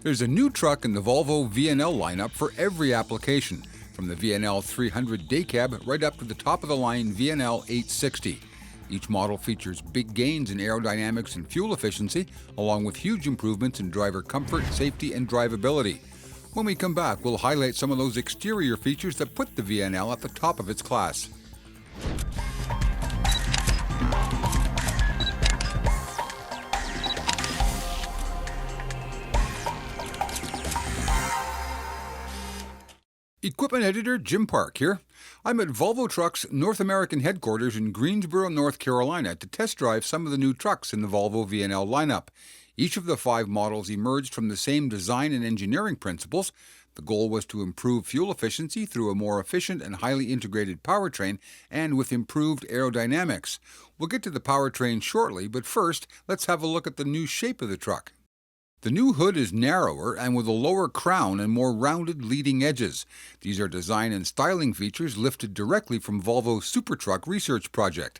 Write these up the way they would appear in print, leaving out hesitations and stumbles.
There's a new truck in the Volvo VNL lineup for every application, from the VNL 300 day cab right up to the top-of-the-line VNL 860. Each model features big gains in aerodynamics and fuel efficiency, along with huge improvements in driver comfort, safety, and drivability. When we come back, we'll highlight some of those exterior features that put the VNL at the top of its class. Equipment editor Jim Park here. I'm at Volvo Trucks North American headquarters in Greensboro, North Carolina to test drive some of the new trucks in the Volvo VNL lineup. Each of the 5 models emerged from the same design and engineering principles. The goal was to improve fuel efficiency through a more efficient and highly integrated powertrain and with improved aerodynamics. We'll get to the powertrain shortly, but first, let's have a look at the new shape of the truck. The new hood is narrower and with a lower crown and more rounded leading edges. These are design and styling features lifted directly from Volvo's SuperTruck research project.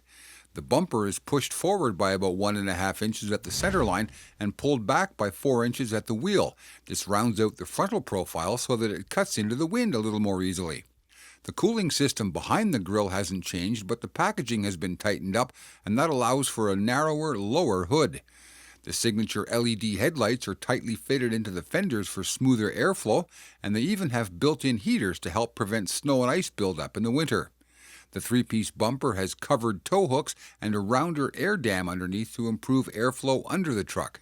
The bumper is pushed forward by about 1.5 inches at the center line and pulled back by 4 inches at the wheel. This rounds out the frontal profile so that it cuts into the wind a little more easily. The cooling system behind the grille hasn't changed, but the packaging has been tightened up, and that allows for a narrower, lower hood. The signature LED headlights are tightly fitted into the fenders for smoother airflow, and they even have built-in heaters to help prevent snow and ice buildup in the winter. The 3-piece bumper has covered tow hooks and a rounder air dam underneath to improve airflow under the truck.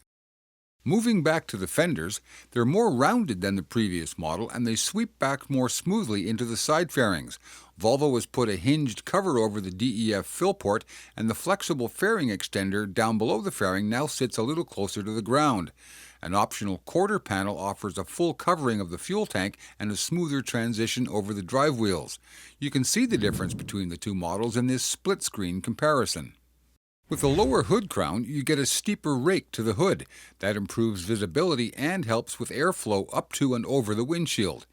Moving back to the fenders, they're more rounded than the previous model and they sweep back more smoothly into the side fairings. Volvo has put a hinged cover over the DEF fill port, and the flexible fairing extender down below the fairing now sits a little closer to the ground. An optional quarter panel offers a full covering of the fuel tank and a smoother transition over the drive wheels. You can see the difference between the two models in this split-screen comparison. With a lower hood crown, you get a steeper rake to the hood. That improves visibility and helps with airflow up to and over the windshield.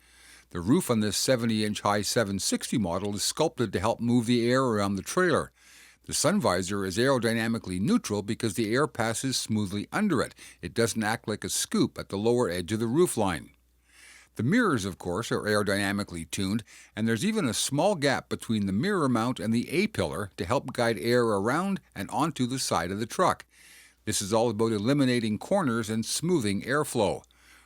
The roof on this 70-inch high 760 model is sculpted to help move the air around the trailer. The sun visor is aerodynamically neutral because the air passes smoothly under it. It doesn't act like a scoop at the lower edge of the roofline. The mirrors, of course, are aerodynamically tuned, and there's even a small gap between the mirror mount and the A-pillar to help guide air around and onto the side of the truck. This is all about eliminating corners and smoothing airflow.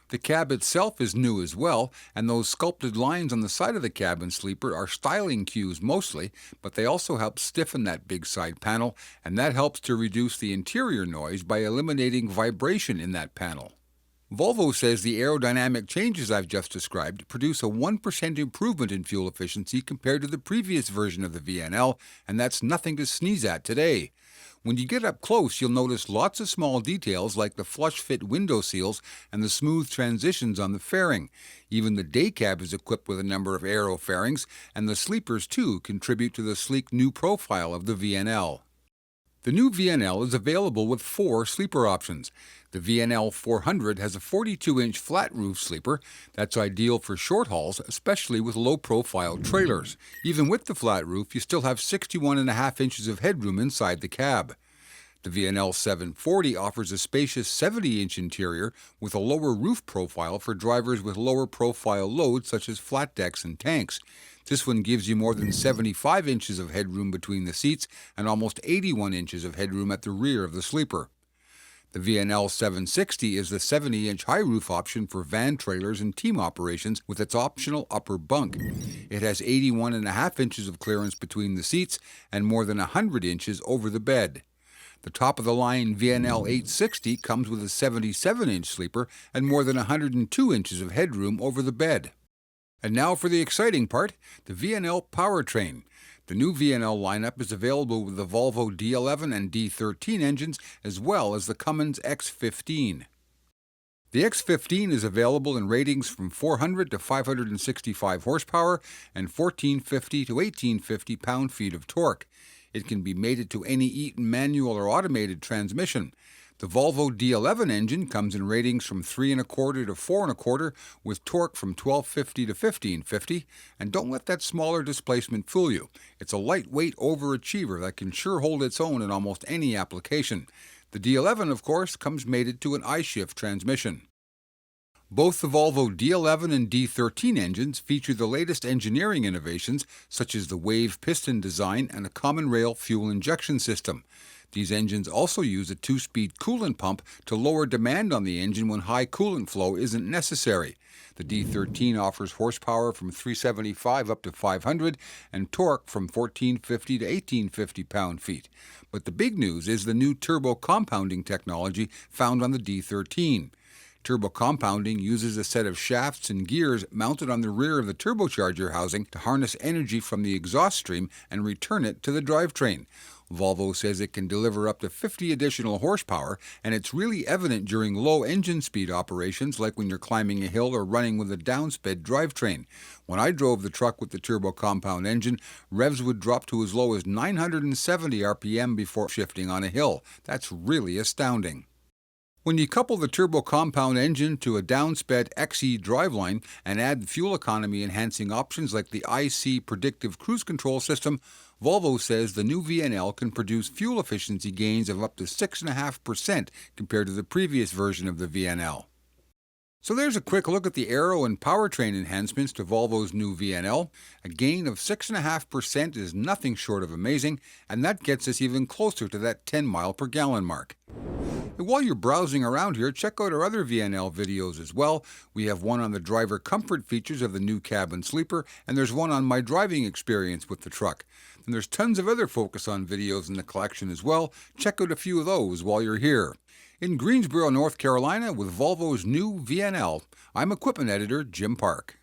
The cab itself is new as well, and those sculpted lines on the side of the cabin sleeper are styling cues mostly, but they also help stiffen that big side panel, and that helps to reduce the interior noise by eliminating vibration in that panel. Volvo says the aerodynamic changes I've just described produce a 1% improvement in fuel efficiency compared to the previous version of the VNL, and that's nothing to sneeze at today. When you get up close, you'll notice lots of small details like the flush-fit window seals and the smooth transitions on the fairing. Even the day cab is equipped with a number of aero fairings, and the sleepers too contribute to the sleek new profile of the VNL. The new VNL is available with 4 sleeper options. The VNL 400 has a 42-inch flat roof sleeper that's ideal for short hauls, especially with low-profile trailers. Even with the flat roof, you still have 61.5 inches of headroom inside the cab. The VNL 740 offers a spacious 70-inch interior with a lower roof profile for drivers with lower profile loads such as flat decks and tanks. This one gives you more than 75 inches of headroom between the seats and almost 81 inches of headroom at the rear of the sleeper. The VNL 760 is the 70-inch high roof option for van trailers and team operations with its optional upper bunk. It has 81.5 inches of clearance between the seats and more than 100 inches over the bed. The top-of-the-line VNL 860 comes with a 77-inch sleeper and more than 102 inches of headroom over the bed. And now for the exciting part, the VNL powertrain. The new VNL lineup is available with the Volvo D11 and D13 engines, as well as the Cummins X15. The X15 is available in ratings from 400 to 565 horsepower and 1450 to 1850 pound-feet of torque. It can be mated to any Eaton manual or automated transmission. The Volvo D11 engine comes in ratings from 3.25 to 4.25 with torque from 1250 to 1550, and don't let that smaller displacement fool you. It's a lightweight overachiever that can sure hold its own in almost any application. The D11, of course, comes mated to an I-Shift transmission. Both the Volvo D11 and D13 engines feature the latest engineering innovations, such as the wave piston design and a common rail fuel injection system. These engines also use a 2-speed coolant pump to lower demand on the engine when high coolant flow isn't necessary. The D13 offers horsepower from 375 up to 500 and torque from 1450 to 1850 pound-feet. But the big news is the new turbo compounding technology found on the D13. Turbo compounding uses a set of shafts and gears mounted on the rear of the turbocharger housing to harness energy from the exhaust stream and return it to the drivetrain. Volvo says it can deliver up to 50 additional horsepower, and it's really evident during low engine speed operations like when you're climbing a hill or running with a downsped drivetrain. When I drove the truck with the turbo compound engine, revs would drop to as low as 970 RPM before shifting on a hill. That's really astounding. When you couple the turbo compound engine to a downsped XE driveline and add fuel economy enhancing options like the IC predictive cruise control system, Volvo says the new VNL can produce fuel efficiency gains of up to 6.5% compared to the previous version of the VNL. So there's a quick look at the aero and powertrain enhancements to Volvo's new VNL. A gain of 6.5% is nothing short of amazing, and that gets us even closer to that 10 mile per gallon mark. And while you're browsing around here, check out our other VNL videos as well. We have one on the driver comfort features of the new cabin sleeper, and there's one on my driving experience with the truck. And there's tons of other Focus On videos in the collection as well. Check out a few of those while you're here. In Greensboro, North Carolina, with Volvo's new VNL, I'm Equipment Editor Jim Park.